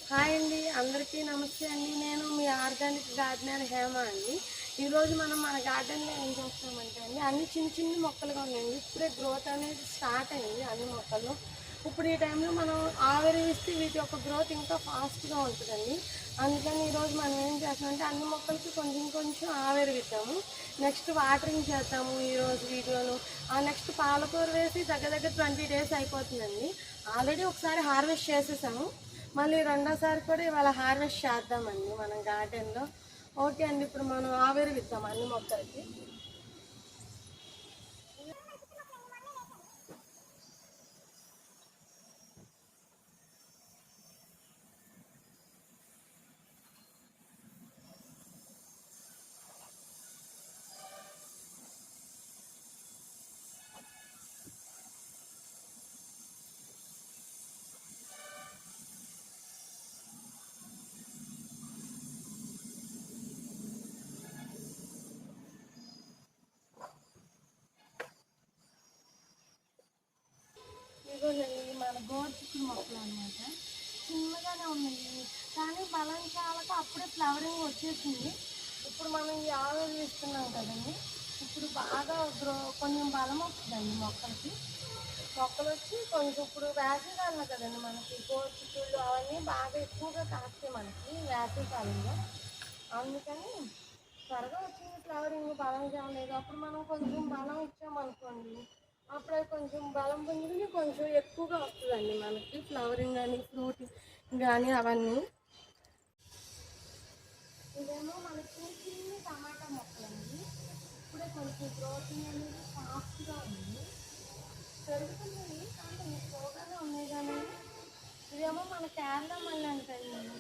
Hi అండి, అందరికీ నమస్తే అండి. నేను మీ ఆర్గానిక్ గార్డెనర్ హేమ అండి. ఈరోజు మనం మన గార్డెన్లో ఏం చేస్తామంటే అండి, అన్ని చిన్న చిన్న మొక్కలుగా ఉన్నాయండి. ఇప్పుడే గ్రోత్ అనేది స్టార్ట్ అయింది అన్ని మొక్కలు. ఇప్పుడు ఈ టైంలో మనం ఆవిరి ఇస్తే వీటి యొక్క గ్రోత్ ఇంకా ఫాస్ట్గా ఉంటుందండి. అందుకని ఈరోజు మనం ఏం చేస్తామంటే అన్ని మొక్కలకి కొంచెం కొంచెం ఆవిరి ఇద్దాము. నెక్స్ట్ వాటరింగ్ చేద్దాము ఈరోజు వీడియోలో. నెక్స్ట్ పాలకూర వేసి దగ్గర దగ్గర 20 days అయిపోతుందండి. ఆల్రెడీ ఒకసారి హార్వెస్ట్ చేసేసాము, మళ్ళీ రెండోసారి కూడా ఇవాళ హార్వెస్ట్ చేద్దామండి మనం గార్డెన్లో. ఓకే అండి, ఇప్పుడు మనం ఆవిరి ఇద్దాం అన్ని మొక్కలకి. ఇదిగోనండి మన గోరుచిక్కుడు మొక్కలు అనమాట. చిన్నగానే ఉన్నాయి కానీ బలం చాలక అప్పుడే ఫ్లవరింగ్ వచ్చేసింది. ఇప్పుడు మనం ఈ ఆవిరి ఇస్తున్నాం కదండి, ఇప్పుడు బాగా కొంచెం బలం వస్తుందండి మొక్కలకి. మొక్కలు వచ్చి కొంచెం ఇప్పుడు వేసవికాలం కదండి, మనకి గోరుచిక్కుళ్ళు అవన్నీ బాగా ఎక్కువగా కాస్తాయి మనకి వేసవికాలంలో. అందుకని త్వరగా వచ్చింది ఫ్లవరింగ్, బలం చాలేదు. అప్పుడు మనం కొంచెం బలం ఇచ్చామనుకోండి, అప్పుడే కొంచెం బలం పొందుకుని కొంచెం ఎక్కువగా వస్తుందండి మనకి ఫ్లవరింగ్ కానీ ఫ్రూట్ కానీ అవన్నీ. ఇదేమో మనకి చిన్న చిన్న టమాటా మొక్కలండి. ఇప్పుడే కొంచెం గ్రోతింగ్ అనేది ఫాస్ట్గా ఉంది, పెరుగుతున్నాయి కానీ ఎక్కువగానే ఉన్నాయి. కానీ ఇదేమో మన కేరళ మళ్ళీ అంటండి.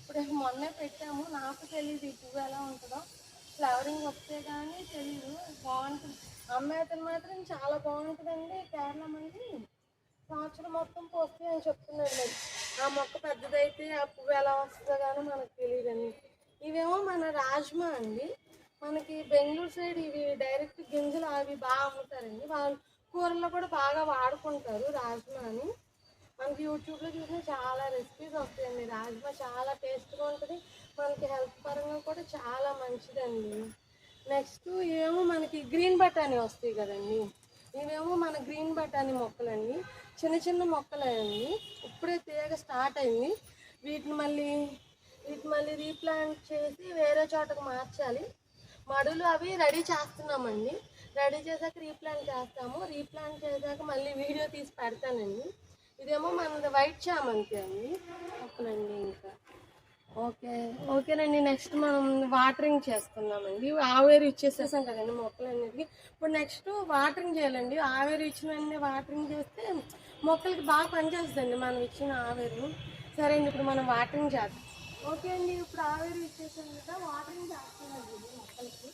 ఇప్పుడే మొన్నే పెట్టాము, నాకు తెలియదు ఈ పువ్వు ఎలా ఉంటుందో. ఫ్లవరింగ్ వస్తే కానీ తెలీదు. బాగుంటుంది, అమ్మాయితను మాత్రం చాలా బాగుంటుందండి కేరళ మళ్ళీ. సంవత్సరం మొత్తం పోస్తే అని చెప్తున్నాడు. మరి ఆ మొక్క పెద్దదైతే ఆ పువ్వు ఎలా వస్తుందో కానీ మనకు తెలియదండి. ఇవేమో మన రాజ్మా అండి. మనకి బెంగళూరు సైడ్ ఇవి డైరెక్ట్ గింజలు అవి బాగా అమ్ముతారండి. వాళ్ళు కూరల్లో కూడా బాగా వాడుకుంటారు రాజ్మా అని. మనకి యూట్యూబ్లో చూసిన చాలా రెసిపీస్ వస్తాయండి. రాజ్మా చాలా టేస్ట్గా ఉంటుంది, మనకి హెల్త్ పరంగా కూడా చాలా మంచిదండి. నెక్స్ట్ ఇవేమో మనకి గ్రీన్ బటానీ వస్తాయి కదండి, ఇవేమో మన గ్రీన్ బటానీ మొక్కలండి. చిన్న చిన్న మొక్కలండి, ఇప్పుడే తీగ స్టార్ట్ అయింది. వీటిని మళ్ళీ రీప్లాంట్ చేసి వేరే చోటకు మార్చాలి. మడులు అవి రెడీ చేస్తున్నామండి. రెడీ చేశాక రీప్లాంట్ చేస్తాము. రీప్లాంట్ చేశాక మళ్ళీ వీడియో తీసి పెడతానండి. ఇదేమో మనది వైట్ చామంతి అండి మొక్కలండి. ఇంకా ఓకేనండి. నెక్స్ట్ మనం వాటరింగ్ చేసుకుందామండి. ఆవేరు ఇచ్చేసేసాం కదండి మొక్కలన్నిటికీ. ఇప్పుడు నెక్స్ట్ వాటరింగ్ చేయాలండి. ఆవేరు ఇచ్చినవన్నీ వాటరింగ్ చేస్తే మొక్కలకి బాగా పనిచేస్తుందండి మనం ఇచ్చిన ఆవేరు. సరే అండి, ఇప్పుడు మనం వాటరింగ్ చేద్దాం. ఓకే అండి, ఇప్పుడు ఆవేరు ఇచ్చేసాం కదా, వాటరింగ్ చేస్తున్నాండి మొక్కలకి.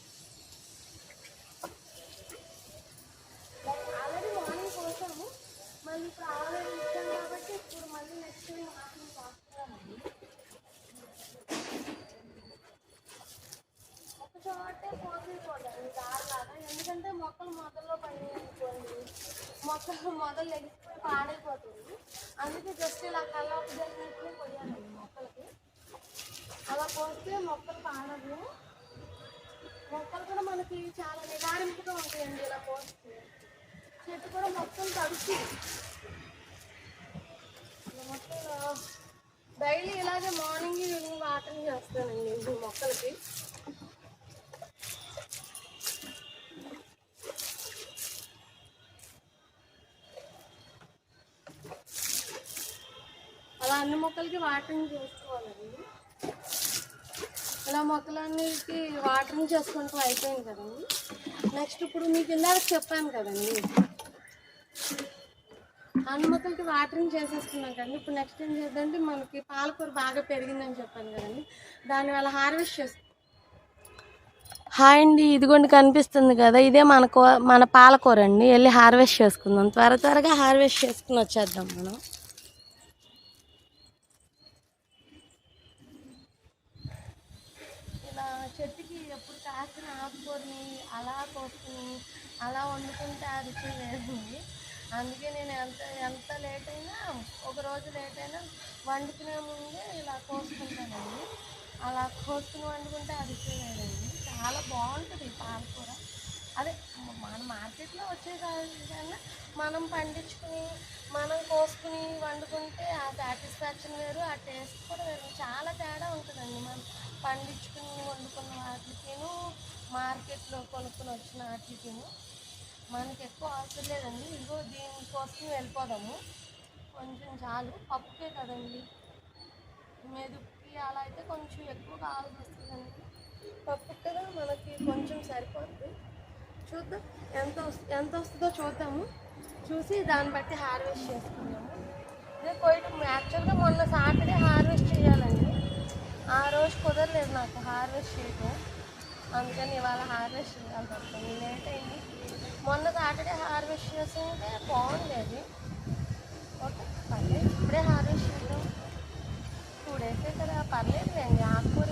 ఆల్రెడీ మార్నింగ్ పోసాము, మళ్ళీ ఇప్పుడు ఆవేరు ఇచ్చాం కాబట్టి ఇప్పుడు మళ్ళీ నెక్స్ట్ వాటరింగ్ చేస్తున్నామండి. ఒక చోటే పోసేయకూడదండి దారిలాగా, ఎందుకంటే మొక్కలు మొదల్లో పడి అనుకోండి, మొక్కలు మొదలు ఎగిసిపోయి పాడైపోతుంది. అందుకే జస్ట్ ఇలా కల్లాపు జరిగినట్లే పోయాలండి మొక్కలకి. అలా పోస్తే మొక్కలు పాడవు. మొక్కలు కూడా మనకి చాలా నిదారింపుగా ఉంటాయండి ఇలా పోస్తే. చెట్టు కూడా మొత్తం తడిచి మొత్తం డైలీ ఇలాగే మార్నింగ్ ఈవినింగ్ వాటరింగ్ చేస్తానండి ఈ మొక్కలకి. అలా అన్ని మొక్కలకి వాటరింగ్ చేసుకోవాలండి. ఇలా మొక్కలన్నిటికి వాటరింగ్ చేసుకుంటూ అయిపోయింది కదండి. నెక్స్ట్ ఇప్పుడు మీకు ఇందాక చెప్పాను కదండి, అన్ని మొక్కలకి వాటరింగ్ చేసేసుకున్నాం కదండి. ఇప్పుడు నెక్స్ట్ ఏం చేద్దంటే, మనకి పాలకూర బాగా పెరిగిందని చెప్పాను కదండి, దానివల్ల హార్వెస్ట్ చేస్తాం. హాయ్ అండి, ఇదిగోండి కనిపిస్తుంది కదా, ఇదే మన పాలకూర అండి. వెళ్ళి హార్వెస్ట్ చేసుకుందాం, త్వరగా హార్వెస్ట్ చేసుకుని వచ్చేద్దాం మనం. ఇలా చెట్టుకి ఎప్పుడు కాసిన ఆకుకూరని అలా కోసుకుని అలా వండుకుంటే ఆ రుచి వేరుంది. అందుకే నేను ఎంత లేట్ అయినా, ఒక రోజు లేట్ అయినా వండుకునే ముందే ఇలా కోసుకుంటానండి. అలా కోసుకుని వండుకుంటే అది వేరండి, చాలా బాగుంటుంది పాలకూర. అదే మన మార్కెట్లో వచ్చే కన్నా మనం పండించుకుని మనం కోసుకుని వండుకుంటే ఆ సాటిస్ఫాక్షన్ వేరు, ఆ టేస్ట్ కూడా వేరు, చాలా తేడా ఉంటుందండి. మనం పండించుకుని వండుకున్న వాటికిను మార్కెట్లో కొనుక్కుని వచ్చిన వాటికిను మనకి ఎక్కువ అవసరం లేదండి. ఇదిగో దీనికోసం వెళ్ళిపోదాము, కొంచెం చాలు పప్పుకే కదండి, మెదుపుకి అలా అయితే కొంచెం ఎక్కువ కావాల్సి వస్తుందండి. పప్పు కదా మనకి కొంచెం సరిపోద్ది. చూద్దాం ఎంత వస్తుందో చూద్దాము, చూసి దాన్ని బట్టి హార్వెస్ట్ చేసుకుందాము. ఇదే కొయ్యటం యాక్చువల్గా మొన్న సాటర్డే హార్వెస్ట్ చేయాలండి, ఆ రోజు కుదరలేదు నాకు హార్వెస్ట్ చేయటం, అందుకని ఇవాళ హార్వెస్ట్ చేయాల్సి వస్తుంది. లేట్ అయింది. మొన్న సాటర్డే హార్వెస్ట్ చేస్తుంటే బాగుండేది. ఓకే పర్లేదు, ఇప్పుడే హార్వెస్ట్ చేద్దాం. 2 డేసే కదా, పర్లేదు అండి. ఆకుకూర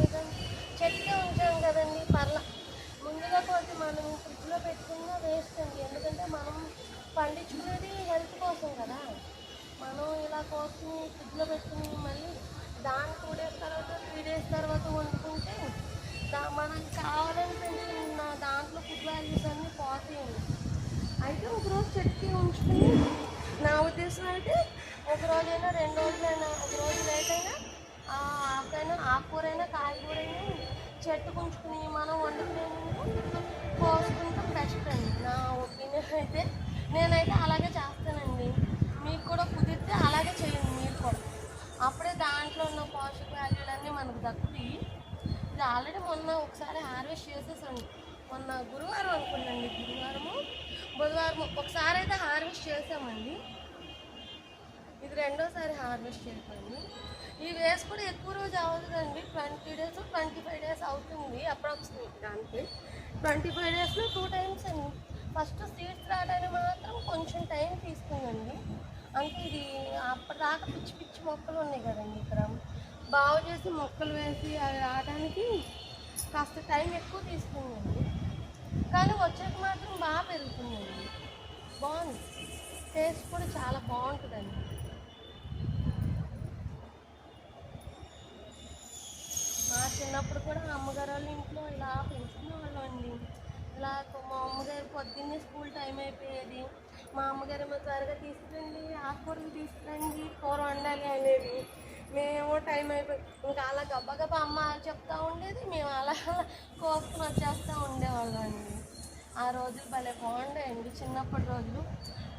చెట్టే ఉంచాం కదండి, ముందుగా కొద్ది మనం ఫ్రిడ్జ్లో పెట్టుకున్నా వేస్ట్ అండి. ఎందుకంటే మనం పండించుకునేది హెల్త్ కోసం కదా. మనం ఇలా కోసుకుని ఫ్రిడ్జ్లో పెట్టుకుని మళ్ళీ దాన్ని 2 డేస్ తర్వాత 3 డేస్ తర్వాత వండుకుంటే మనకు కావాలని పెంచుకున్న దాంట్లో ఫుడ్ వాల్యూస్ అన్నీ పోతాయండి. అయితే ఒకరోజు చెట్టుకి ఉంచుకుని, నా ఉద్దేశం అయితే ఒక రోజైనా 2 రోజులైనా, ఒక రోజు లేట్ అయినా ఆకుకూరైనా కాయగూరైనా చెట్టుకు ఉంచుకుని మనం వండుకునే ముందు కోసుకుంటాం బెస్ట్ అండి, నా ఒపీనియన్ అయితే. నేనైతే అలాగే చేస్తానండి. మీకు కూడా కుదిరితే అలాగే చేయండి మీరు కూడా, అప్పుడే దాంట్లో ఉన్న పోషక వాల్యూలన్నీ మనకు దక్కుతాయి. ఇది ఆల్రెడీ మొన్న ఒకసారి హార్వెస్ట్ చేసేసండి, మొన్న గురువారం అనుకున్నాండి, బుధవారం ఒకసారి అయితే హార్వెస్ట్ చేసామండి. ఇది రెండోసారి హార్వెస్ట్ చేసాము. ఈ వేస్ కూడా ఎక్కువ రోజు అవుతుందండి, 20 days 25 days అవుతుంది అప్రాక్సిమేట్. దానికి 25 daysలో 2 times అండి. ఫస్ట్ సీడ్స్ రావడానికి మాత్రం కొంచెం టైం తీసుకుందండి. అంటే ఇది అప్పటిదాకా పిచ్చి పిచ్చి మొక్కలు ఉన్నాయి కదండి, ఇక్కడ బాగు చేసి మొక్కలు వేసి అవి రావడానికి కాస్త టైం ఎక్కువ తీసుకుందండి. కానీ వచ్చాక మాత్రం బాగా పెరుగుతుందండి, బాగుంది. టేస్ట్ కూడా చాలా బాగుంటుందండి. మా చిన్నప్పుడు కూడా అమ్మగారు వాళ్ళ ఇంట్లో ఇలా పెంచుకునేవాళ్ళం అండి. ఇలా మా అమ్మగారు పొద్దున్నే స్కూల్ టైం అయిపోయేది, మా అమ్మగారు ఏమో త్వరగా తీసుకురండి, ఆకుకూరలు తీసుకురండి, కూర వండాలి అనేది. మేము టైం అయిపోయి ఇంకా అలా గబ్బా అమ్మ చెప్తూ ఉండేది, మేము అలా కోసుకుని వచ్చేస్తూ ఉండేవాళ్ళం అండి. ఆ రోజులు భలే బాగుండేయండి, చిన్నప్పటి రోజులు.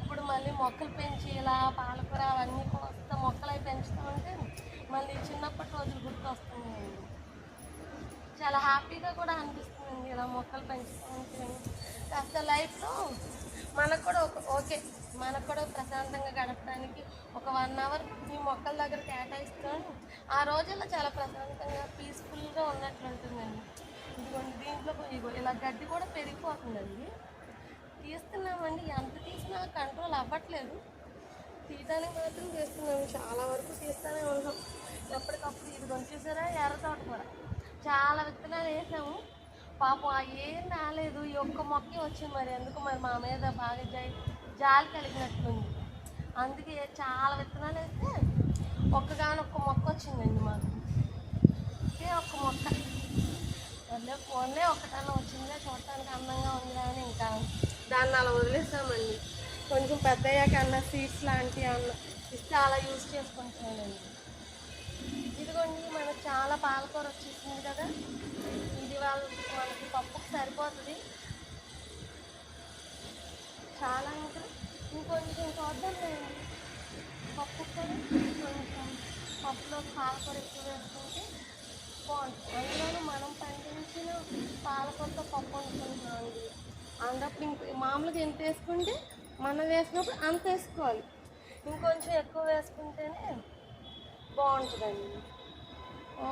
ఇప్పుడు మళ్ళీ మొక్కలు పెంచి ఇలా పాలకూర అవన్నీ కోస్తా మొక్కలు అవి పెంచుతూ ఉంటే మళ్ళీ చిన్నప్పటి రోజులు గుర్తొస్తున్నాయండి. చాలా హ్యాపీగా కూడా అనిపిస్తుందండి ఇలా మొక్కలు పెంచుతూ ఉంటే. కాస్త లైఫ్లో మనకు కూడా ఓకే, మనకు కూడా ప్రశాంతంగా గడపడానికి ఒక 1 hour ఈ మొక్కల దగ్గర కేటాయిస్తాను. ఆ రోజుల్లో చాలా ప్రశాంతంగా పీస్ఫుల్గా ఉన్నట్లు ఉంటుందండి. ఇదిగోండి దీంట్లో ఇలా గడ్డి కూడా పెరిగిపోతుందండి. తీస్తున్నామండి, ఎంత తీసినా కంట్రోల్ అవ్వట్లేదు. తీయడానికి మాత్రం చేస్తున్నాము, చాలా వరకు తీస్తూనే ఉన్నాం ఎప్పటికప్పుడు. ఇదిగోండి చూసారా, ఎర్ర తోటకూర చాలా విత్తనాలు వేసాము, పాపం ఏం రాలేదు. ఈ ఒక్క మొక్కే వచ్చింది, మరి ఎందుకు మరి మా మీద బాగా జాలి కలిగినట్లుంది. అందుకే చాలా విత్తనాలు వేస్తే ఒక్క మొక్క వచ్చిందండి మాకు. ఒక్క మొక్క ఫోన్లే ఒక్కటన్నా వచ్చిందే, చూడటానికి అందంగా ఉందా అని ఇంకా దాన్ని అలా వదిలేసామండి. కొంచెం పెద్దయ్యాక అన్న సీడ్స్ లాంటివి అన్న ఇస్తే అలా యూజ్ చేసుకుంటున్నానండి. ఇదిగోండి మనకు చాలా పాలకూర వచ్చేసింది కదా, ఇది మనకి పప్పుకు సరిపోతుంది. చాలా ఇంకా ఇంకొంచెం చూద్దాంలేండి, పప్పు కూడా కొంచెం పప్పులో పాలకూర ఎక్కువ వేసుకుంటే బాగుంటుంది. అందులోనూ మనం పండించిన పాలకూరతో పప్పు వండుకుంటున్నామండి. అందులో మామూలుగా ఎంత వేసుకుంటే మనం వేసినప్పుడు అంత వేసుకోవాలి, ఇంకొంచెం ఎక్కువ వేసుకుంటేనే బాగుంటుందండి.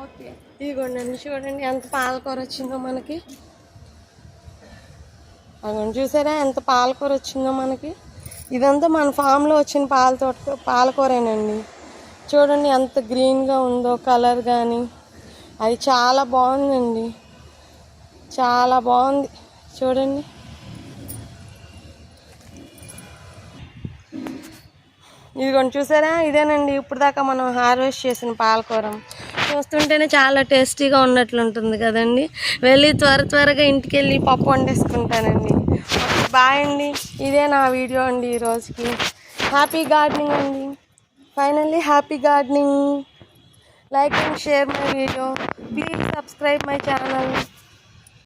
ఓకే ఇదిగోండి చూడండి ఎంత పాలకూర వచ్చిందో మనకి. అదిగోండి చూసారా ఎంత పాలకూర వచ్చిందో మనకి. ఇదంతా మన ఫామ్లో వచ్చిన పాలకూరేనండి. చూడండి ఎంత గ్రీన్గా ఉందో కలర్ కానీ, అది చాలా బాగుందండి, చాలా బాగుంది చూడండి. ఇదిగోండి చూసారా, ఇదేనండి ఇప్పుడు దాకా మనం హార్వెస్ట్ చేసిన పాలకూర. చూస్తుంటేనే చాలా టేస్టీగా ఉన్నట్లుంటుంది కదండి. వెళ్ళి త్వరగా ఇంటికి వెళ్ళి పప్పు వండేసుకుంటానండి. బాయ్ అండి. ఇదే నా వీడియో అండి ఈరోజుకి. హ్యాపీ గార్డెనింగ్ అండి. Finally happy gardening. Like and share my video. Please subscribe my channel.